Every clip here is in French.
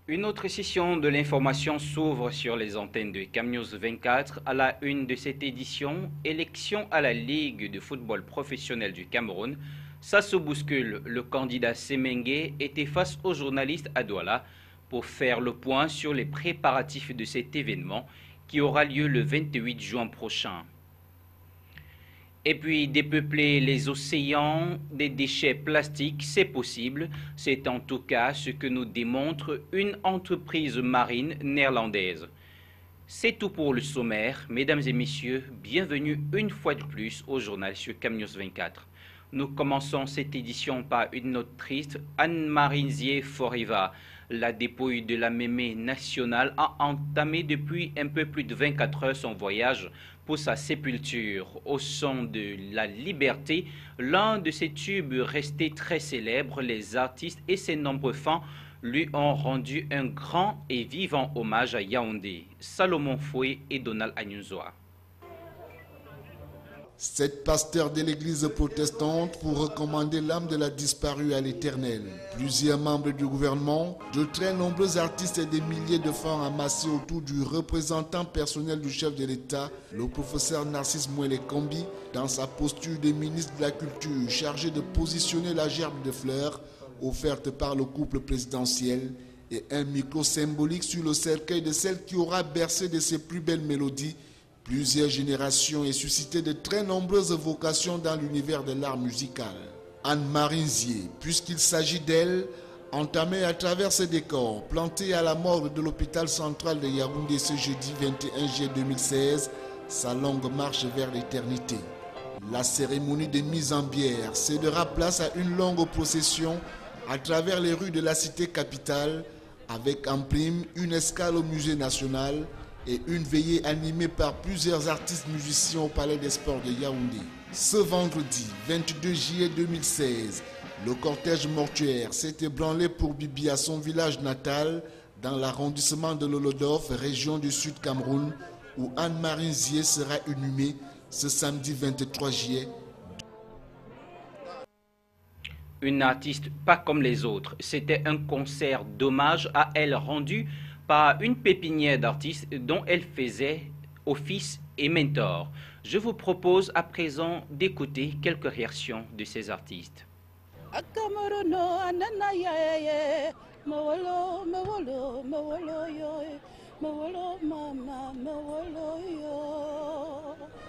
Une autre session de l'information s'ouvre sur les antennes de Camnews 24 à la une de cette édition, élection à la Ligue de football professionnel du Cameroun. Ça se bouscule, le candidat Semengue était face aux journalistes à Douala pour faire le point sur les préparatifs de cet événement qui aura lieu le 28 juin prochain. Et puis dépeupler les océans des déchets plastiques, c'est possible. C'est en tout cas ce que nous démontre une entreprise marine néerlandaise. C'est tout pour le sommaire. Mesdames et messieurs, bienvenue une fois de plus au journal sur Camnews 24. Nous commençons cette édition par une note triste. Anne-Marie Nzié Foriva, la dépouille de la mémé nationale, a entamé depuis un peu plus de 24 heures son voyage pour sa sépulture. Au son de la liberté, l'un de ses tubes restés très célèbres, les artistes et ses nombreux fans lui ont rendu un grand et vivant hommage à Yaoundé. Salomon Foué et Donald Anyunzoa. 7 pasteurs de l'église protestante pour recommander l'âme de la disparue à l'Éternel. Plusieurs membres du gouvernement, de très nombreux artistes et des milliers de fans amassés autour du représentant personnel du chef de l'État, le professeur Narcisse Mouele Kombi, dans sa posture de ministre de la Culture chargé de positionner la gerbe de fleurs offerte par le couple présidentiel et un micro symbolique sur le cercueil de celle qui aura bercé de ses plus belles mélodies plusieurs générations et suscité de très nombreuses vocations dans l'univers de l'art musical. Anne-Marie Nzié, puisqu'il s'agit d'elle, entamée à travers ses décors, plantée à la morgue de l'hôpital central de Yaoundé ce jeudi 21 juillet 2016, sa longue marche vers l'éternité. La cérémonie de mise en bière cédera place à une longue procession à travers les rues de la cité capitale, avec en prime une escale au musée national et une veillée animée par plusieurs artistes musiciens au Palais des Sports de Yaoundé. Ce vendredi 22 juillet 2016, le cortège mortuaire s'est ébranlé pour Bibi à son village natal dans l'arrondissement de Lolodorf, région du Sud Cameroun, où Anne-Marie Nzié sera inhumée ce samedi 23 juillet. Une artiste pas comme les autres. C'était un concert d'hommage à elle rendu par une pépinière d'artistes dont elle faisait office et mentor. Je vous propose à présent d'écouter quelques réactions de ces artistes.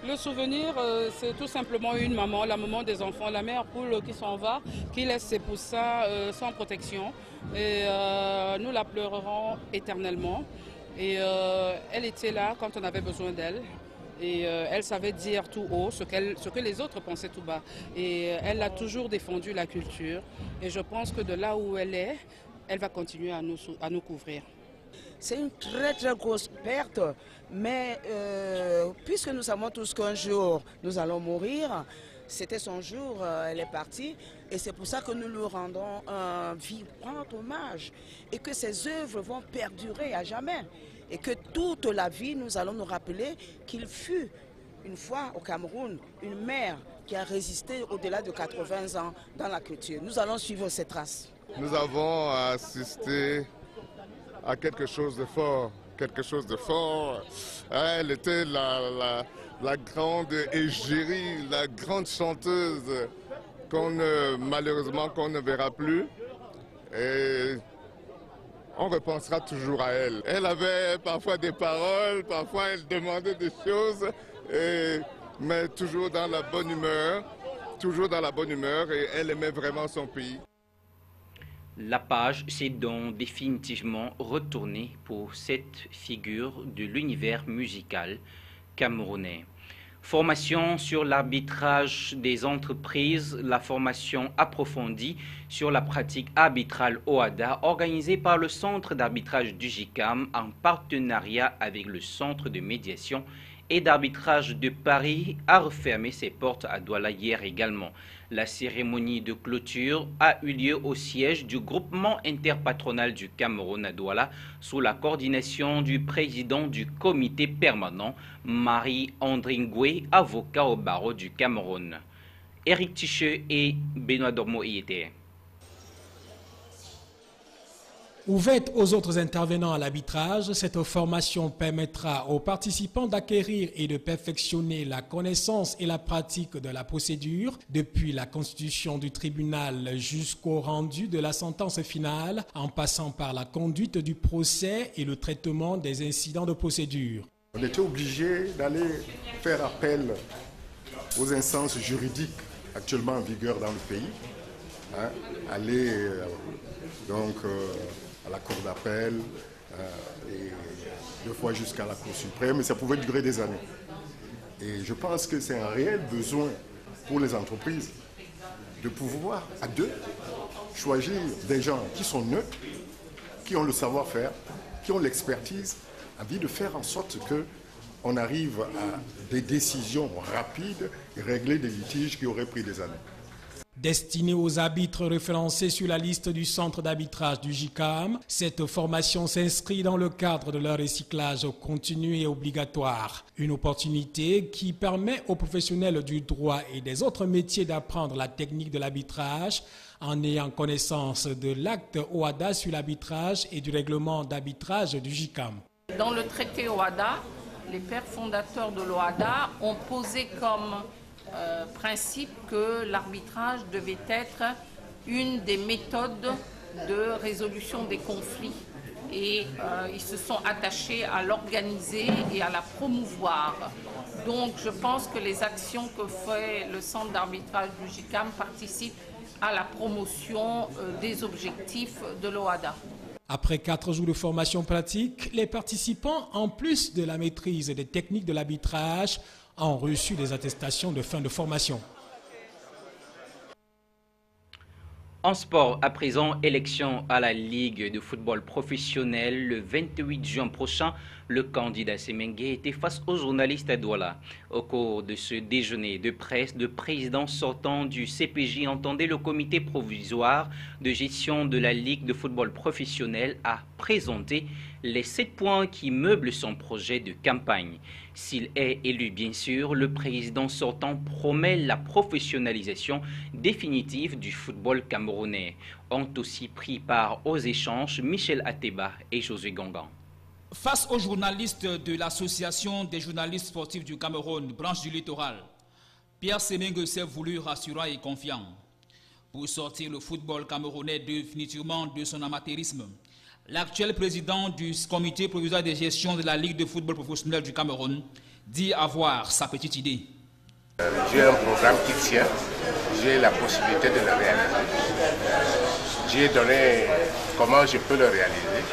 Le souvenir, c'est tout simplement une maman, la maman des enfants, la mère poule qui s'en va, qui laisse ses poussins sans protection. Et nous la pleurerons éternellement. Et elle était là quand on avait besoin d'elle. Et elle savait dire tout haut ce que les autres pensaient tout bas. Et elle a toujours défendu la culture. Et je pense que de là où elle est, elle va continuer à nous couvrir. C'est une très très grosse perte, mais puisque nous savons tous qu'un jour nous allons mourir, c'était son jour, elle est partie, et c'est pour ça que nous lui rendons un vibrant hommage, et que ses œuvres vont perdurer à jamais, et que toute la vie nous allons nous rappeler qu'il fut une fois au Cameroun une mère qui a résisté au-delà de 80 ans dans la culture. Nous allons suivre ses traces. Nous avons assisté à quelque chose de fort, Elle était la grande égérie, la grande chanteuse malheureusement qu'on ne verra plus. Et on repensera toujours à elle. Elle avait parfois des paroles, parfois elle demandait des choses, mais toujours dans la bonne humeur, et elle aimait vraiment son pays. La page s'est donc définitivement retournée pour cette figure de l'univers musical camerounais. Formation sur l'arbitrage des entreprises, la formation approfondie sur la pratique arbitrale OADA organisée par le Centre d'arbitrage du JICAM en partenariat avec le Centre de médiation et d'arbitrage de Paris a refermé ses portes à Douala hier également. La cérémonie de clôture a eu lieu au siège du groupement interpatronal du Cameroun à Douala sous la coordination du président du comité permanent, Marie-André Ngoué, avocat au barreau du Cameroun. Éric Ticheux et Benoît Dormo y étaient. Ouverte aux autres intervenants à l'arbitrage, cette formation permettra aux participants d'acquérir et de perfectionner la connaissance et la pratique de la procédure, depuis la constitution du tribunal jusqu'au rendu de la sentence finale, en passant par la conduite du procès et le traitement des incidents de procédure. On était obligé d'aller faire appel aux instances juridiques actuellement en vigueur dans le pays, aller à la Cour d'appel et 2 fois jusqu'à la Cour suprême, et ça pouvait durer des années. Et je pense que c'est un réel besoin pour les entreprises de pouvoir, à deux, choisir des gens qui sont neutres, qui ont le savoir-faire, qui ont l'expertise, envie de faire en sorte qu'on arrive à des décisions rapides et régler des litiges qui auraient pris des années. Destinée aux arbitres référencés sur la liste du centre d'arbitrage du JICAM, cette formation s'inscrit dans le cadre de leur recyclage continu et obligatoire. Une opportunité qui permet aux professionnels du droit et des autres métiers d'apprendre la technique de l'arbitrage en ayant connaissance de l'acte OHADA sur l'arbitrage et du règlement d'arbitrage du JICAM. Dans le traité OHADA, les pères fondateurs de l'OHADA ont posé comme principe que l'arbitrage devait être une des méthodes de résolution des conflits. Et ils se sont attachés à l'organiser et à la promouvoir. Donc je pense que les actions que fait le centre d'arbitrage du JICAM participent à la promotion des objectifs de l'OHADA. Après 4 jours de formation pratique, les participants, en plus de la maîtrise des techniques de l'arbitrage, ont reçu des attestations de fin de formation. En sport, à présent, élection à la Ligue de football professionnel. Le 28 juin prochain, le candidat Semengue était face aux journalistes à Douala. Au cours de ce déjeuner de presse, le président sortant du CPJ entendait le comité provisoire de gestion de la Ligue de football professionnel à présenter les 7 points qui meublent son projet de campagne. S'il est élu, bien sûr, le président sortant promet la professionnalisation définitive du football camerounais. Ont aussi pris part aux échanges Michel Ateba et Josué Gangan. Face aux journalistes de l'Association des journalistes sportifs du Cameroun, branche du littoral, Pierre Semengue s'est voulu rassurant et confiant. Pour sortir le football camerounais définitivement de son amateurisme, l'actuel président du comité provisoire de gestion de la Ligue de football professionnel du Cameroun dit avoir sa petite idée. J'ai un programme qui tient, j'ai la possibilité de le réaliser. J'ai donné comment je peux le réaliser.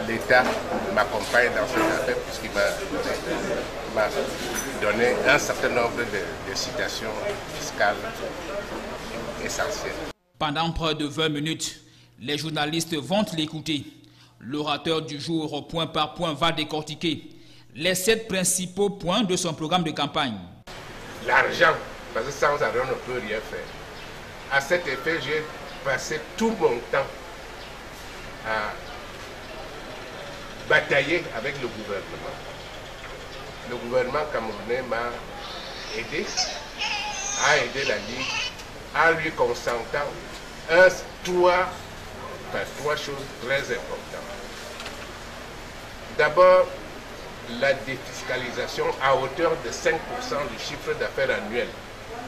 L'État m'accompagne dans cette affaire puisqu'il m'a donné un certain nombre de citations fiscales essentielles. Pendant près de 20 minutes, les journalistes vont l'écouter. L'orateur du jour, point par point, va décortiquer les 7 principaux points de son programme de campagne. L'argent, parce que sans argent, on ne peut rien faire. À cet effet, j'ai passé tout mon temps à batailler avec le gouvernement. Le gouvernement camerounais m'a aidé, a aidé la Ligue, en lui consentant trois choses très importantes. D'abord, la défiscalisation à hauteur de 5% du chiffre d'affaires annuel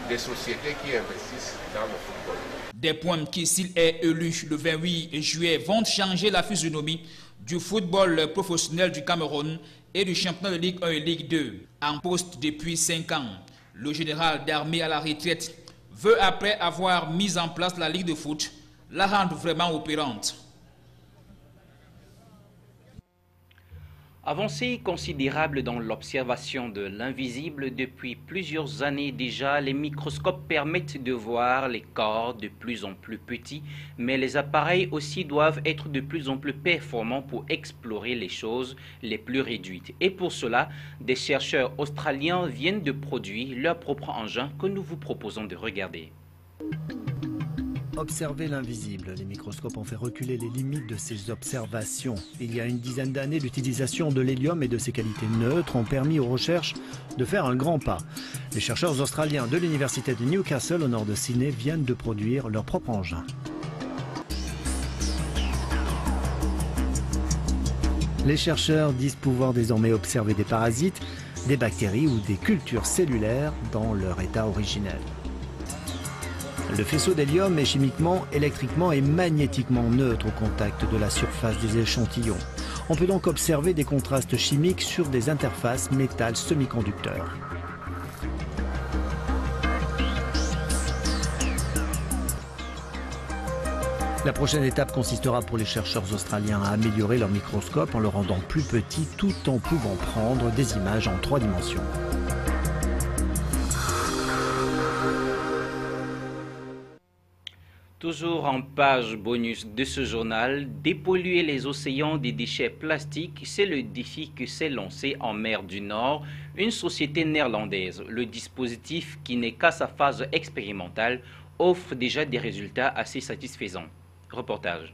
des sociétés qui investissent dans le football. Des points qui, s'il est élu le 28 juillet, vont changer la physionomie du football professionnel du Cameroun et du championnat de Ligue 1 et Ligue 2. En poste depuis 5 ans, le général d'armée à la retraite veut, après avoir mis en place la Ligue de foot, la rendre vraiment opérante. Avancée considérable dans l'observation de l'invisible. Depuis plusieurs années déjà, les microscopes permettent de voir les corps de plus en plus petits, mais les appareils aussi doivent être de plus en plus performants pour explorer les choses les plus réduites. Et pour cela, des chercheurs australiens viennent de produire leur propre engin que nous vous proposons de regarder. Observer l'invisible. Les microscopes ont fait reculer les limites de ces observations. Il y a une dizaine d'années, l'utilisation de l'hélium et de ses qualités neutres ont permis aux recherches de faire un grand pas. Les chercheurs australiens de l'université de Newcastle, au nord de Sydney, viennent de produire leur propre engin. Les chercheurs disent pouvoir désormais observer des parasites, des bactéries ou des cultures cellulaires dans leur état originel. Le faisceau d'hélium est chimiquement, électriquement et magnétiquement neutre au contact de la surface des échantillons. On peut donc observer des contrastes chimiques sur des interfaces métal semi-conducteurs. La prochaine étape consistera pour les chercheurs australiens à améliorer leur microscope en le rendant plus petit tout en pouvant prendre des images en 3 dimensions. Toujours en page bonus de ce journal, dépolluer les océans des déchets plastiques, c'est le défi que s'est lancé en mer du Nord une société néerlandaise. Le dispositif, qui n'est qu'à sa phase expérimentale, offre déjà des résultats assez satisfaisants. Reportage.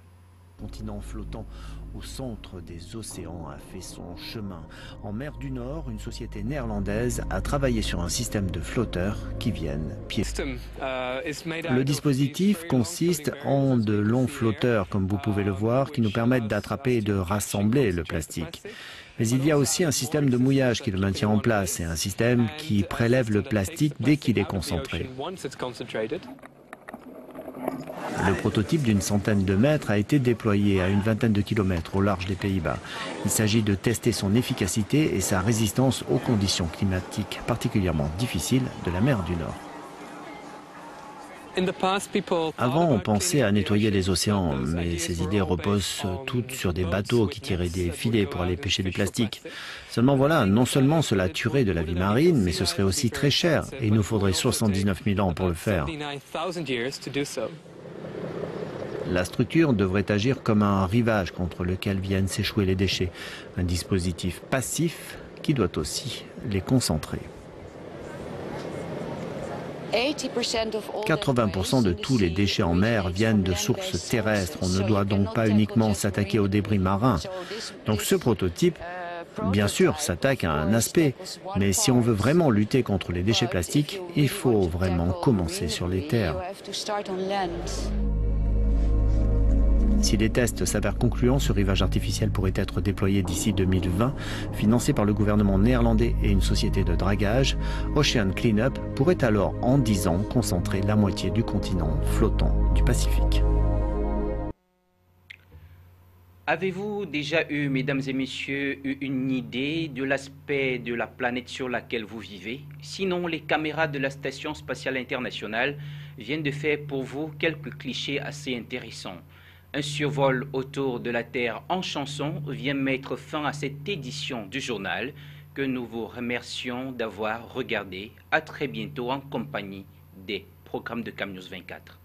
Continent flottant au centre des océans a fait son chemin. En mer du Nord, une société néerlandaise a travaillé sur un système de flotteurs qui viennent piétiner. Le dispositif consiste en de longs flotteurs, comme vous pouvez le voir, qui nous permettent d'attraper et de rassembler le plastique. Mais il y a aussi un système de mouillage qui le maintient en place et un système qui prélève le plastique dès qu'il est concentré. Le prototype d'une centaine de mètres a été déployé à une vingtaine de kilomètres au large des Pays-Bas. Il s'agit de tester son efficacité et sa résistance aux conditions climatiques particulièrement difficiles de la mer du Nord. Avant, on pensait à nettoyer les océans, mais ces idées reposent toutes sur des bateaux qui tiraient des filets pour aller pêcher du plastique. Seulement voilà, non seulement cela tuerait de la vie marine, mais ce serait aussi très cher et il nous faudrait 79 000 ans pour le faire. La structure devrait agir comme un rivage contre lequel viennent s'échouer les déchets, un dispositif passif qui doit aussi les concentrer. 80% de tous les déchets en mer viennent de sources terrestres. On ne doit donc pas uniquement s'attaquer aux débris marins. Donc ce prototype, bien sûr, s'attaque à un aspect, mais si on veut vraiment lutter contre les déchets plastiques, il faut vraiment commencer sur les terres. Si les tests s'avèrent concluants, ce rivage artificiel pourrait être déployé d'ici 2020. Financé par le gouvernement néerlandais et une société de dragage, Ocean Cleanup pourrait alors, en 10 ans, concentrer la moitié du continent flottant du Pacifique. Avez-vous déjà eu, mesdames et messieurs, une idée de l'aspect de la planète sur laquelle vous vivez? Sinon, les caméras de la Station spatiale internationale viennent de faire pour vous quelques clichés assez intéressants. Un survol autour de la Terre en chanson vient mettre fin à cette édition du journal que nous vous remercions d'avoir regardé. À très bientôt en compagnie des programmes de CamNews 24.